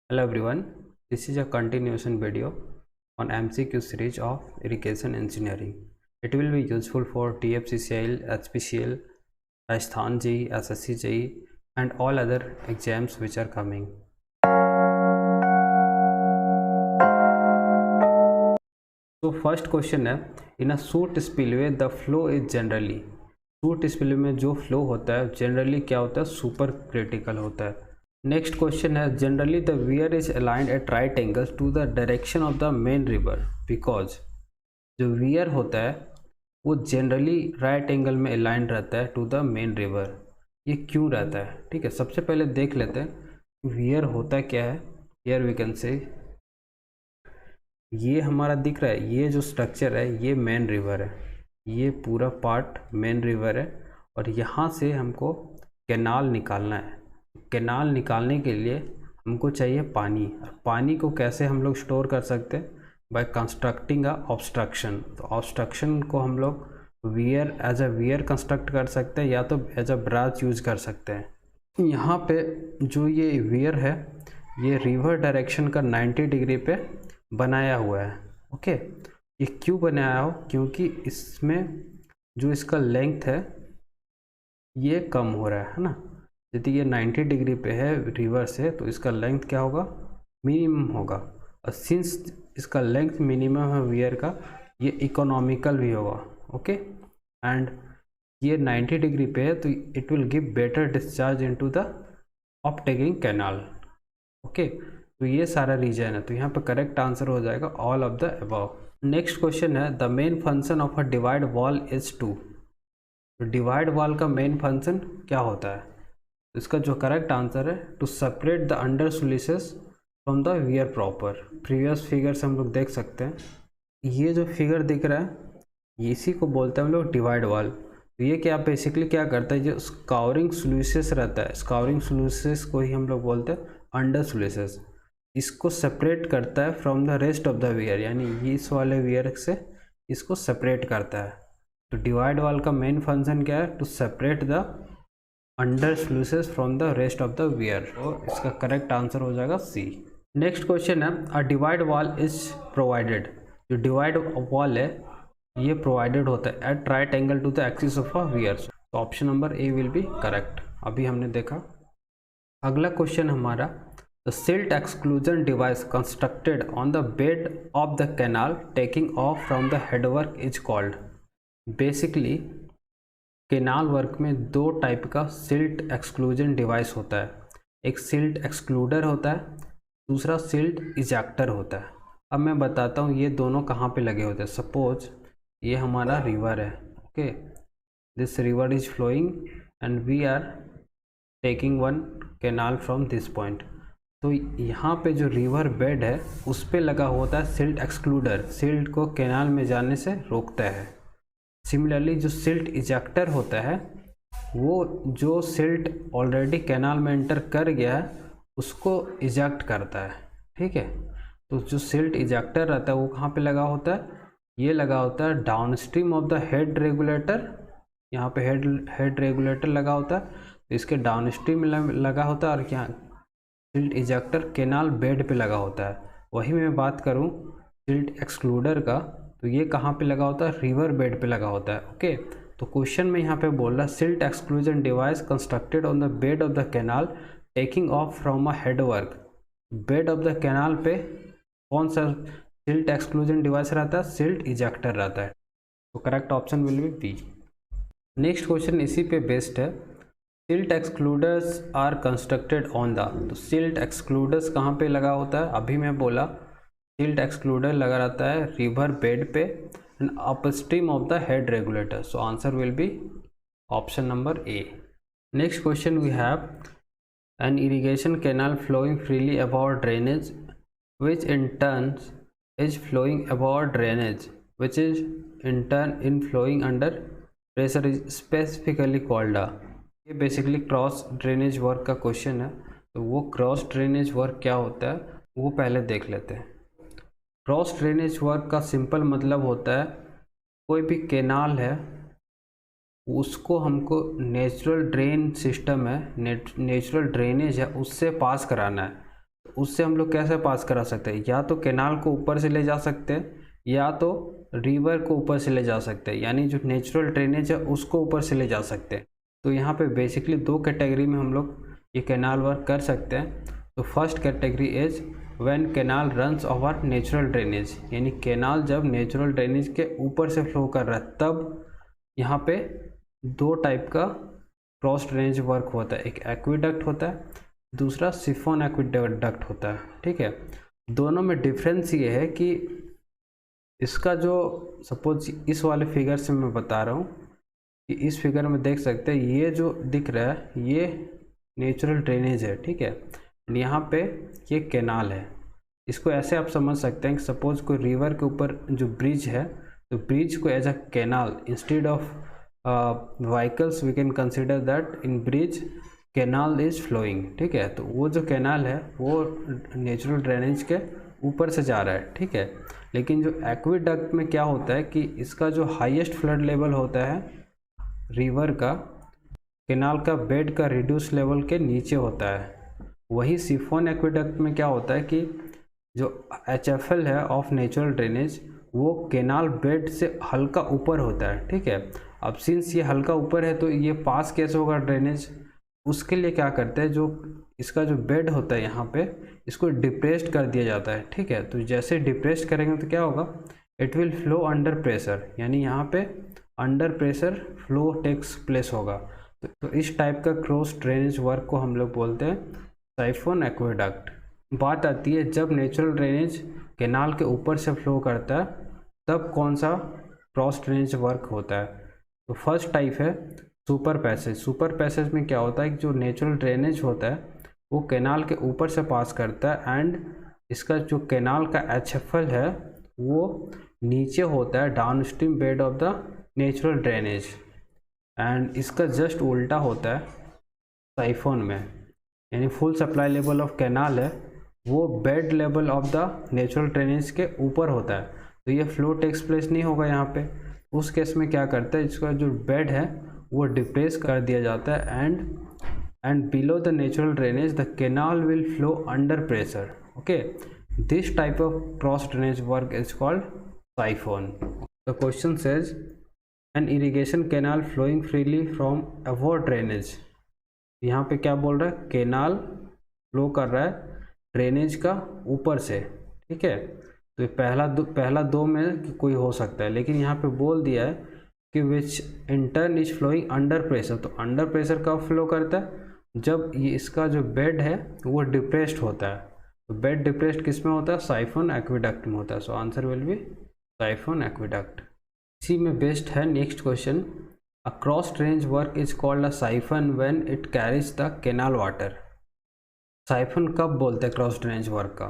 Hello everyone, this is a continuation video on MCQ series of Irrigation Engineering. It will be useful for TFCCIL, HPCL, Rajasthan JEE, SSC JEE and all other exams which are coming. So first question है, in a soot spillway the flow is generally, soot spillway में जो flow होता है generally क्या होता है, super critical होता है. नेक्स्ट क्वेश्चन है, generally the weir is aligned at right angles to the direction of the main river because जो वियर होता है वो जनरली राइट एंगल में अलाइंड रहता है टू द मेन रिवर. ये क्यों रहता है? ठीक है, सबसे पहले देख लेते हैं वियर होता क्या है. हियर वी कैन से ये हमारा दिख रहा है, ये जो स्ट्रक्चर है ये मेन रिवर है, ये पूरा पार्ट मेन रिवर है और यहाँ से हमको कैनाल निकालना है. कैनाल निकालने के लिए हमको चाहिए पानी. पानी को कैसे हम लोग स्टोर कर सकते हैं? By constructing a obstruction. तो ऑब्स्ट्रक्शन को हम लोग weir as a weir construct कर सकते हैं या तो एज अ ब्रांच यूज कर सकते हैं. यहाँ पे जो ये वियर है ये रिवर डायरेक्शन का 90 डिग्री पे बनाया हुआ है. ओके, ये क्यों बनाया हो? क्योंकि इसमें जो इसका लेंथ है ये कम हो रहा है ना. यदि ये 90 डिग्री पे है रिवर से तो इसका लेंथ क्या होगा? मिनिमम होगा. और सिंस इसका लेंथ मिनिमम है वियर का, ये इकोनॉमिकल भी होगा. ओके, एंड ये 90 डिग्री पे है तो it will give better discharge into the offtaking canal. Okay, तो ये सारा रीजन है. तो यहाँ पे करेक्ट आंसर हो जाएगा all of the above. Next question है, the main function of a divide wall is to. Divide wall का मेन फंक्शन क्या होता है? इसका जो करेक्ट आंसर है to separate the under solutions from the weir proper. Previous figure से हम लोग देख सकते हैं, ये जो फिगर दिख रहा है इसी को बोलते हैं हम लोग डिवाइड वॉल. तो ये क्या बेसिकली क्या करता है, जो स्काउरिंग सोल्यूशंस रहता है, स्काउरिंग सोल्यूशंस को ही हम लोग बोलते हैं अंडर सोल्यूशंस. इसको सेपरेट करता है from the rest of the wear, यानी इस वाले वियर से इसको सेपरेट करता है. तो डिवाइड वॉल का मेन फंक्शन क्या है? To separate the under solutions from the rest of the weir. तो इसका करेक्ट आंसर हो जाएगा सी. नेक्स्ट क्वेश्चन है, a divide wall is provided. जो डिवाइड वॉल है ये प्रोवाइडेड होता है at right angle to the axis of a weir. तो option number A will be correct. अभी हमने देखा. अगला क्वेश्चन हमारा, the silt exclusion device constructed on the bed of the canal taking off from the headwork is called. Basically canal work में दो type का silt exclusion device होता है. एक सिल्ट एक्सक्लूडर होता है, दूसरा सिल्ट इजेक्टर होता है. अब मैं बताता हूँ ये दोनों कहाँ पे लगे होते हैं. सपोज ये हमारा रिवर है. Okay, this river is flowing and we are taking one canal from this point. तो यहाँ पे जो रिवर बेड है उस पर लगा होता है सिल्ट एक्सक्लूडर, सिल्ट को कैनाल में जाने से रोकता है. सिमिलरली जो सिल्ट इजेक्टर होता है वो जो सिल्ट ऑलरेडी कैनाल में एंटर कर गया है उसको इजेक्ट करता है. ठीक है, तो जो सिल्ट इजेक्टर रहता है वो कहाँ पे लगा होता है? ये लगा होता है down stream of the head regulator. यहाँ पे हेड रेगुलेटर लगा होता है, तो इसके डाउन स्ट्रीम में लगा होता है और यहाँ सिल्ट इजेक्टर कैनाल बेड पे लगा होता है. वही मैं बात करूँ सिल्ट एक्सक्लूडर का, तो ये कहाँ पे लगा होता है? रिवर बेड पे लगा होता है. ओके, तो क्वेश्चन में यहाँ पे बोल रहा है silt exclusion device constructed on the bed of the canal taking off from a headwork. Bed of the canal पे कौन सा सिल्ट एक्सक्लूजन डिवाइस रहता है? सिल्ट इजेक्टर रहता है. तो correct option will be B. Next question इसी पे बेस्ड है, silt excluders are constructed on the. तो सिल्ट एक्सक्लूडर्स कहाँ पे लगा होता है? अभी मैं बोला सिल्ट एक्सक्लूडर लगा रहता है रिवर बेड पे and upstream of the head regulator. So answer will be option number A. Next question we have, an irrigation canal flowing freely about drainage which in turn is flowing about drainage which is in turn in flowing under pressure is specifically called. ये basically cross drainage work का question है. तो वो cross drainage work क्या होता है वो पहले देख लेते हैं. क्रॉस ड्रेनेज वर्क का सिंपल मतलब होता है कोई भी कैनाल है उसको हमको नेचुरल ड्रेन सिस्टम है, नेचुरल ड्रेनेज है उससे पास कराना है. उससे हम लोग कैसे पास करा सकते हैं, या तो कैनाल को ऊपर से ले जा सकते हैं या तो रिवर को ऊपर से ले जा सकते हैं, यानी जो नेचुरल ड्रेनेज है उसको ऊपर से ले जा सकते हैं। तो यहाँ पे बेसिकली दो कैटेगरी में हम लोग ये कैनाल वर्क कर सकते हैं। तो first category is when canal runs over natural drainage, यानी कैनाल जब नेचुरल ड्रेनेज के ऊपर से फ्लो कर रहा है तब यहाँ पे दो टाइप का क्रॉस ड्रेनेज वर्क होता है, एक एक्विडक्ट होता है, दूसरा सिफोन एक्विडक्ट होता है। ठीक है, दोनों में डिफरेंस ये है कि इसका जो सपोज इस वाले फिगर से मैं बता रहा हूँ कि इस फिगर में देख सकते हैं ये जो दिख रहा है ये नेचुरल ड्रेनेज है। ठीक है, यहाँ पे ये कैनाल है। इसको ऐसे आप समझ सकते हैं कि सपोज कोई रिवर के ऊपर जो ब्रिज है तो ब्रिज को as a canal instead of vehicles we can consider that in bridge canal is flowing. ठीक है, तो वो जो कैनाल है वो नेचुरल ड्रेनेज के ऊपर से जा रहा है। ठीक है, लेकिन जो एक्विडक्ट में क्या होता है कि इसका जो हाईएस्ट फ्लड लेवल होता है रिवर का, कैनाल का बेड का रिड्यूस लेवल के नीचे होता है। वही सिफोन एक्विडक्ट में क्या होता है कि जो HFL है ऑफ नेचुरल ड्रेनेज वो कैनाल बेड से हल्का ऊपर होता है। ठीक है, अब सिंस ये हल्का ऊपर है तो ये पास कैसे होगा ड्रेनेज, उसके लिए क्या करते हैं, जो इसका जो बेड होता है यहाँ पे इसको डिप्रेस्ड कर दिया जाता है। ठीक है, तो जैसे डिप्रेस्ड करेंगे तो क्या होगा, it will flow under pressure, यानी यहाँ पे under pressure flow takes place होगा। तो इस टाइप का क्रॉस ड्रेनेज वर्क को हम लोग बोलते हैं साइफोन एक्वेडक्ट। बात आती है जब नेचुरल ड्रेनेज कैनाल के ऊपर से फ्लो करता है तब कौन सा क्रॉस ड्रेनेज वर्क होता है। तो फर्स्ट टाइप है सुपर पैसेज। सुपर पैसेज में क्या होता है कि जो नेचुरल ड्रेनेज होता है वो कैनाल के ऊपर से पास करता है एंड इसका जो कैनाल का HFL है वो नीचे होता है down stream bed of the natural drainage, and इसका जस्ट उल्टा होता है साइफोन में, यानी full supply level of canal है वो bed level of the natural drainage के ऊपर होता है, तो ये फ्लो टेक्स प्लेस नहीं होगा यहाँ पे। उस केस में क्या करता है, इसका जो बेड है वो डिप्रेस कर दिया जाता है and below the natural drainage the canal will flow under pressure. Okay, this type of cross drainage work is called siphon. The question says an irrigation canal flowing freely from award drainage. यहाँ पे क्या बोल रहा है, canal flow कर रहा है drainage का ऊपर से। ठीक है, तो ये पहला दो में कोई हो सकता है, लेकिन यहाँ पे बोल दिया है कि which in turn is flowing under pressure. तो अंडर प्रेशर कब फ्लो करता है, जब ये इसका जो बेड है वो डिप्रेस्ड होता है। तो बेड डिप्रेस्ड किस में होता है, साइफोन एक्विडक्ट में होता है। सो answer will B siphon aqueduct. इसी में बेस्ट है next question, a cross drainage work is called a siphon when it carries the canal water. Siphon कब बोलते हैं क्रॉस ड्रेनेज वर्क का,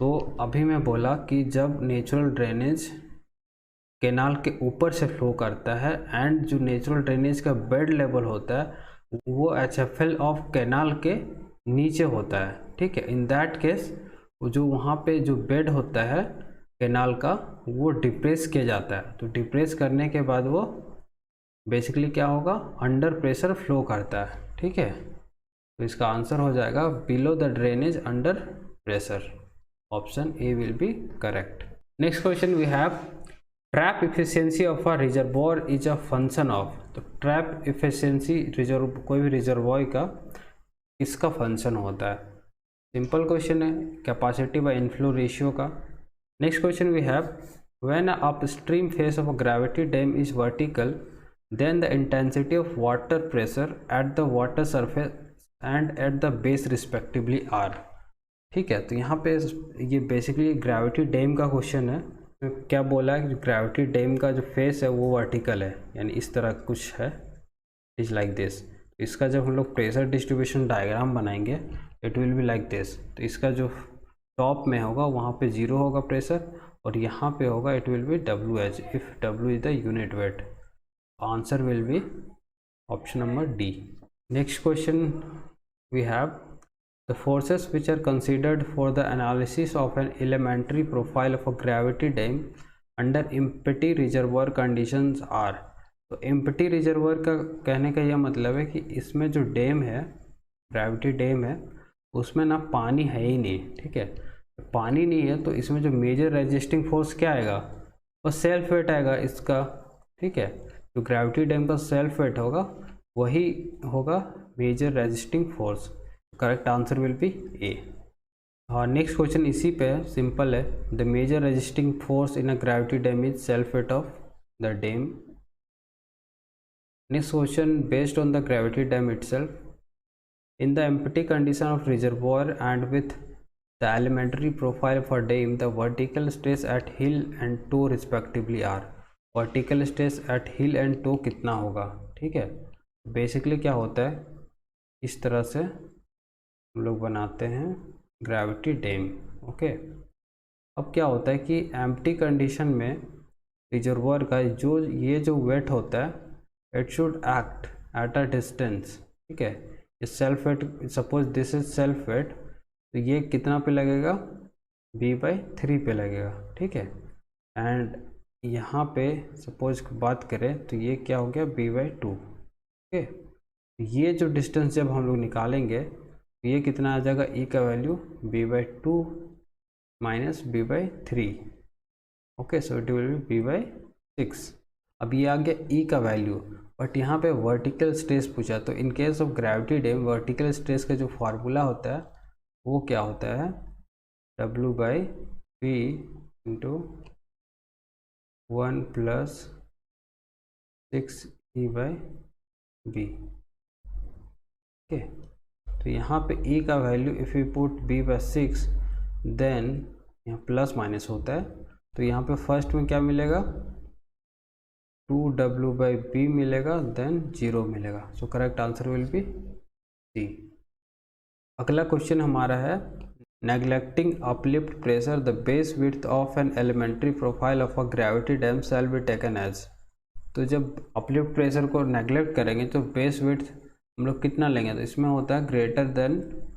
तो अभी मैं बोला कि जब नेचुरल ड्रेनेज कैनाल के ऊपर से फ्लो करता है एंड जो नेचुरल ड्रेनेज का बेड लेवल होता है वो HFL ऑफ कैनाल के नीचे होता है। ठीक है, इन दैट केस जो वहाँ पे जो बेड होता है कैनाल का वो डिप्रेस किया जाता है। तो डिप्रेस करने के बाद वो बेसिकली क्या होगा, अंडर प्रेशर फ्लो करता है। ठीक है, तो इसका आंसर हो जाएगा below the drainage under pressure. Option A will be correct. Next question we have trap efficiency of a reservoir is a function of. तो ट्रैप इफिशियंसी रिजर्व कोई भी रिजर्वॉयर का किसका फंक्शन होता है, सिंपल क्वेश्चन है, कैपेसिटी बाय इनफ्लो रेशियो का। Next question we have when a upstream face of a gravity dam is vertical then the intensity of water pressure at the water surface and at the base respectively are। ठीक है, तो यहाँ पे ये basically gravity dam का question है। तो क्या बोला है कि ग्रेविटी डैम का जो फेस है वो वर्टिकल है, यानी इस तरह कुछ है, इज लाइक दिस। इसका जब हम लोग प्रेशर डिस्ट्रीब्यूशन डायग्राम बनाएंगे it will be like this. तो इसका जो टॉप में होगा वहाँ पे 0 होगा प्रेशर और यहाँ पे होगा it will be WH if W is the unit weight. Answer will be option number D. Next question we have the forces which are considered for the analysis of an elementary profile of a gravity dam under empty reservoir conditions are। तो empty reservoir का कहने का यह मतलब है कि इसमें जो डैम है ग्रेविटी डैम है उसमें ना पानी है ही नहीं, ठीक है। पानी नहीं है तो इसमें जो मेजर रेजिस्टिंग फोर्स क्या आएगा, वो सेल्फ वेट आएगा इसका, ठीक है। जो ग्रेविटी डैम का सेल्फ वेट होगा वही होगा major resisting force. Correct answer will be A. हाँ, नेक्स्ट क्वेश्चन इसी पे है, सिंपल है। The major resisting force in a gravity dam is self weight of the dam. Next question based on the gravity dam itself, in the empty condition of reservoir and with the elementary profile for dam, the vertical stress at hill and toe respectively are। vertical stress at hill and toe कितना होगा, ठीक है। Basically क्या होता है, इस तरह से हम लोग बनाते हैं ग्रेविटी डैम, ओके। अब क्या होता है कि एम्प्टी कंडीशन में रिजर्वायर का जो ये जो वेट होता है it should act at a distance, ठीक है। Self weight, suppose this is self wait, तो ये कितना पे लगेगा, b/3 पे लगेगा, ठीक है। एंड यहाँ पे सपोज बात करें तो ये क्या हो गया b/2, ओके। ये जो डिस्टेंस जब हम लोग निकालेंगे तो ये कितना आ जाएगा, e का value b/2 minus b/3, okay. So it will be b/6। अब ये आ गया e का वैल्यू, बट यहाँ पे वर्टिकल स्ट्रेस पूछा, तो इन case of gravity dam vertical stress का जो फार्मूला होता है वो क्या होता है, W/P इंटू 1 + 6E/B, ओके। तो यहाँ पे E का value if you put b/6 then यहाँ प्लस माइनस होता है, तो यहाँ पे फर्स्ट में क्या मिलेगा, 2W/B मिलेगा, देन 0 मिलेगा। So correct answer will be C. अगला क्वेश्चन हमारा है, neglecting uplift pressure the base width of an elementary profile of a gravity dam shall be taken as. तो जब अपलिफ्ट प्रेशर को नेग्लेक्ट करेंगे तो बेस विड्थ हम लोग कितना लेंगे, तो इसमें होता है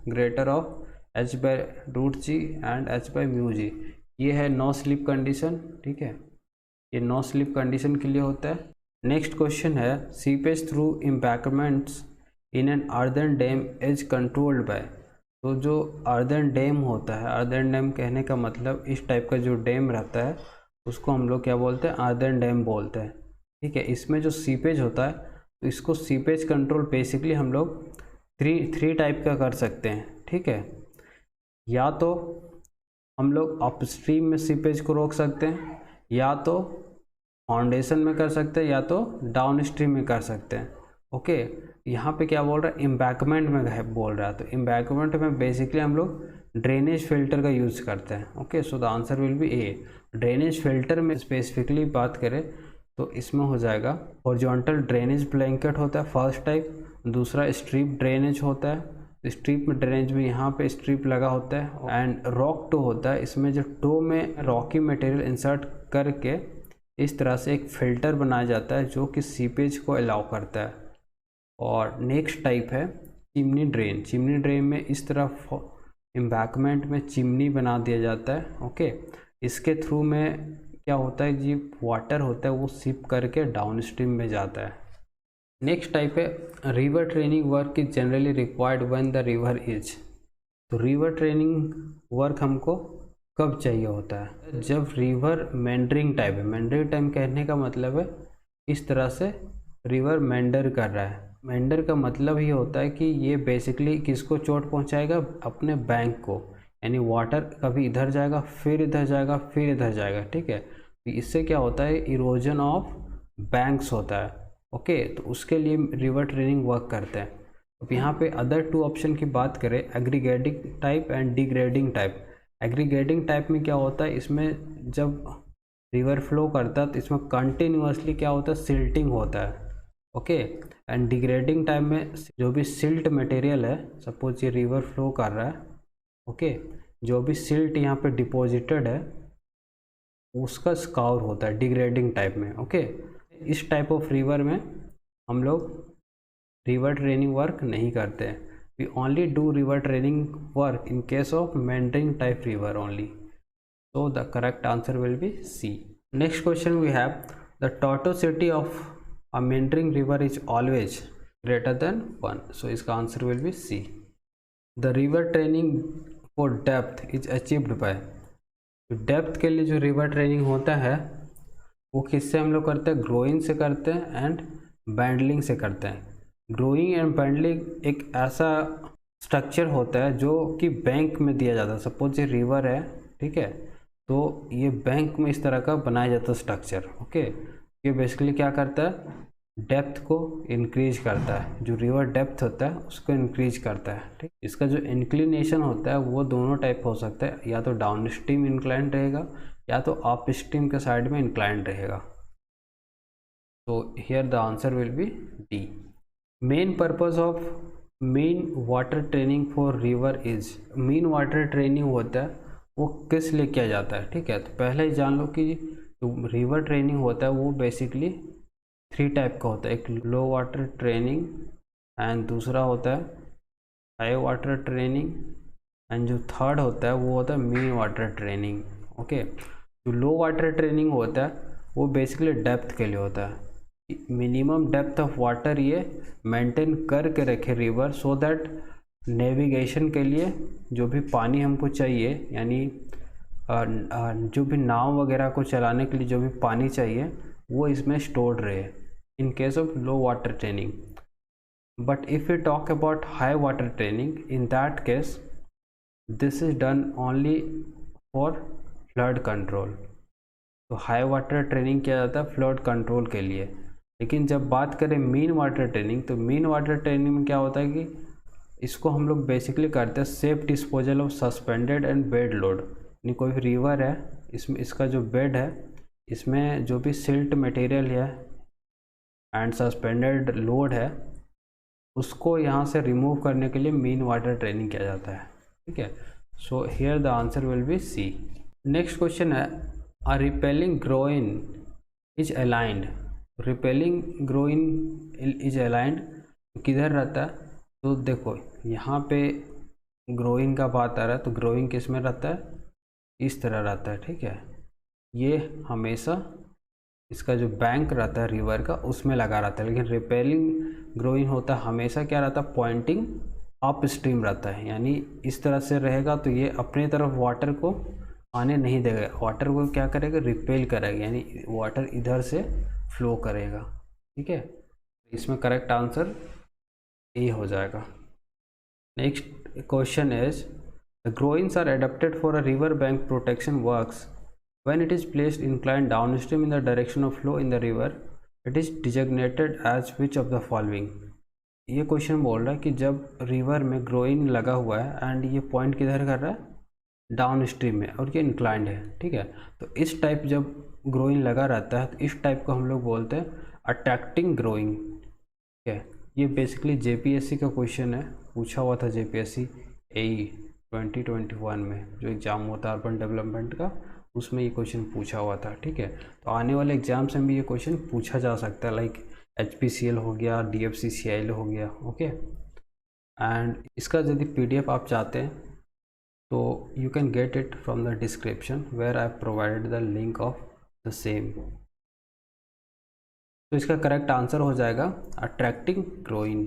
greater of h/√g and h/μg। ये है नो स्लिप कंडीशन, ठीक है। ये नो स्लिप कंडीशन के लिए होता है। नेक्स्ट क्वेश्चन है, seepage through embankments in an earthen dam is controlled by. तो जो अर्दन डैम होता है, अर्दन डैम कहने का मतलब इस टाइप का जो डैम रहता है उसको हम लोग क्या बोलते हैं, अर्दन डैम बोलते हैं, ठीक है। इसमें जो सीपेज होता है तो इसको सीपेज कंट्रोल बेसिकली हम लोग थ्री टाइप का कर सकते हैं, ठीक है। या तो हम लोग अपस्ट्रीम में सीपेज को रोक सकते हैं, या तो फाउंडेशन में कर सकते हैं, या तो डाउन स्ट्रीम में कर सकते हैं, ओके। यहाँ पे क्या बोल रहा है, एम्बैंकमेंट में बोल रहा है, तो एम्बैंकमेंट में बेसिकली हम लोग ड्रेनेज फिल्टर का यूज़ करते हैं, okay. So the answer will be A. Drainage filter में स्पेसिफिकली बात करें तो इसमें हो जाएगा हॉरिजॉन्टल ड्रेनेज ब्लैंकेट होता है फर्स्ट टाइप, दूसरा स्ट्रिप ड्रेनेज होता है। स्ट्रिप में ड्रेनेज में यहाँ पे स्ट्रिप लगा होता है, एंड रॉक टो होता है, इसमें जो टो में रॉकी मटेरियल इंसर्ट करके इस तरह से एक फ़िल्टर बनाया जाता है जो कि सीपेज को अलाउ करता है। और नेक्स्ट टाइप है चिमनी ड्रेन। चिमनी ड्रेन में इस तरह एम्बैंकमेंट में चिमनी बना दिया जाता है, ओके। इसके थ्रू में क्या होता है जी, वाटर होता है वो सिप करके डाउन स्ट्रीम में जाता है। नेक्स्ट टाइप है river training work is generally required when the river is. तो रिवर ट्रेनिंग वर्क हमको कब चाहिए होता है, जब रिवर मेंडरिंग टाइप है। मेंडरिंग टाइप कहने का मतलब है इस तरह से रिवर मेंडर कर रहा है। मेंडर का मतलब ही होता है कि ये बेसिकली किसको चोट पहुंचाएगा, अपने बैंक को, यानी वाटर कभी इधर जाएगा फिर इधर जाएगा फिर इधर जाएगा, ठीक है। तो इससे क्या होता है, इरोजन ऑफ बैंक्स होता है, ओके। तो उसके लिए रिवर ट्रेनिंग वर्क करते हैं। अब यहाँ पे अदर टू ऑप्शन की बात करें, aggregating type and degrading type. Aggregating type में क्या होता है, इसमें जब रिवर फ्लो करता है तो इसमें कंटिन्यूसली क्या होता है, सिल्टिंग होता है, ओके। एंड डिग्रेडिंग टाइप में जो भी सिल्ट मटेरियल है, सपोज ये रिवर फ्लो कर रहा है, ओके, जो भी सिल्ट यहाँ पे डिपॉजिटेड है उसका स्काउर होता है डिग्रेडिंग टाइप में, ओके। इस टाइप ऑफ रिवर में हम लोग रिवर ट्रेनिंग वर्क नहीं करते हैं। We only do river training work in case of meandering type river only. So the correct answer will be C. Next question we have, the tortuosity of a meandering river is always greater than 1। So इसका answer will be C. The river training for depth is achieved bye. Depth के लिए जो river training होता है वो किससे हम लोग करते हैं, ग्रोइंग से करते हैं एंड बैंडलिंग से करते हैं। ग्रोइंग एंड बैंडलिंग एक ऐसा स्ट्रक्चर होता है जो कि बैंक में दिया जाता है। सपोज ये रिवर है, ठीक है, तो ये बैंक में इस तरह का बनाया जाता है स्ट्रक्चर। ओके, ये बेसिकली क्या करता है, डेप्थ को इंक्रीज करता है। जो रिवर डेप्थ होता है उसको इंक्रीज करता है, ठीक। इसका जो इंक्लिनेशन होता है वो दोनों टाइप हो सकता है, या तो डाउन स्ट्रीम इंक्लाइंड रहेगा या तो अप स्ट्रीम के साइड में इंक्लाइंड रहेगा। तो here the answer will B D. Main purpose of mean water training for river is. Mean water training होता है वो किस लिए किया जाता है, ठीक है। तो पहले ही जान लो कि जो रिवर ट्रेनिंग होता है वो बेसिकली 3 टाइप का होता है। एक लो वाटर ट्रेनिंग एंड दूसरा होता है हाई वाटर ट्रेनिंग एंड जो थर्ड होता है वो होता है मीन वाटर ट्रेनिंग। ओके, जो लो वाटर ट्रेनिंग होता है वो बेसिकली डेप्थ के लिए होता है। मिनिमम डेप्थ ऑफ वाटर ये मेंटेन करके रखे रिवर, सो दैट नेविगेशन के लिए जो भी पानी हमको चाहिए, यानी जो भी नाव वगैरह को चलाने के लिए जो भी पानी चाहिए वो इसमें स्टोर्ड रहे, इन case of low water training. But if you talk about high water training, in that case this is done only for flood control. तो हाई वाटर ट्रेनिंग किया जाता है फ्लड कंट्रोल के लिए। लेकिन जब बात करें मीन वाटर ट्रेनिंग, तो मीन वाटर ट्रेनिंग में क्या होता है कि इसको हम लोग बेसिकली करते हैं safe disposal of suspended and bed load. यानी कोई भी रिवर है, इसमें इसका जो बेड है इसमें जो भी सिल्ट मटेरियल है एंड सस्पेंडेड लोड है उसको यहाँ से रिमूव करने के लिए मीन वाटर ट्रेनिंग किया जाता है, ठीक है। So here the answer will be C. Next question है, a repelling groyne is aligned. Repelling groyne is aligned किधर रहता है, तो देखो यहाँ पे ग्रोइंग का बात आ रहा है, तो ग्रोइंग किस में रहता है, इस तरह रहता है, ठीक है। ये हमेशा इसका जो बैंक रहता है रिवर का उसमें लगा रहता है। लेकिन रिपेलिंग ग्रोइंग होता है हमेशा क्या रहता है, पॉइंटिंग अप स्ट्रीम रहता है। यानी इस तरह से रहेगा तो ये अपने तरफ वाटर को आने नहीं देगा, वाटर को क्या करेगा, रिपेल करेगा, यानी वाटर इधर से फ्लो करेगा, ठीक है। इसमें करेक्ट आंसर ए हो जाएगा। Next question is, the groynes are adapted for a river bank protection works when it is placed inclined downstream in the direction of flow in the river, it is designated as which of the following। ये question बोल रहा है कि जब river में groin लगा हुआ है एंड ये पॉइंट किधर कर रहा है, डाउन स्ट्रीम में, और ये इंक्लाइंड है, ठीक है। तो इस टाइप जब ग्रोइन लगा रहता है तो इस टाइप को हम लोग बोलते हैं अट्रैक्टिंग ग्रोइंग, ठीक है। ये बेसिकली जेपीएससी का क्वेश्चन है, पूछा हुआ था जेपीएससी AE 2021 में जो एग्ज़ाम होता है अर्बन डेवलपमेंट का, उसमें ये क्वेश्चन पूछा हुआ था, ठीक है। तो आने वाले एग्जाम्स में भी ये क्वेश्चन पूछा जा सकता है, लाइक HPCL हो गया, DFCCIL हो गया, ओके। एंड इसका यदि PDF आप चाहते हैं तो you can get it from the description where I provided the link of the same. तो इसका करेक्ट आंसर हो जाएगा अट्रैक्टिंग ग्रोइंग।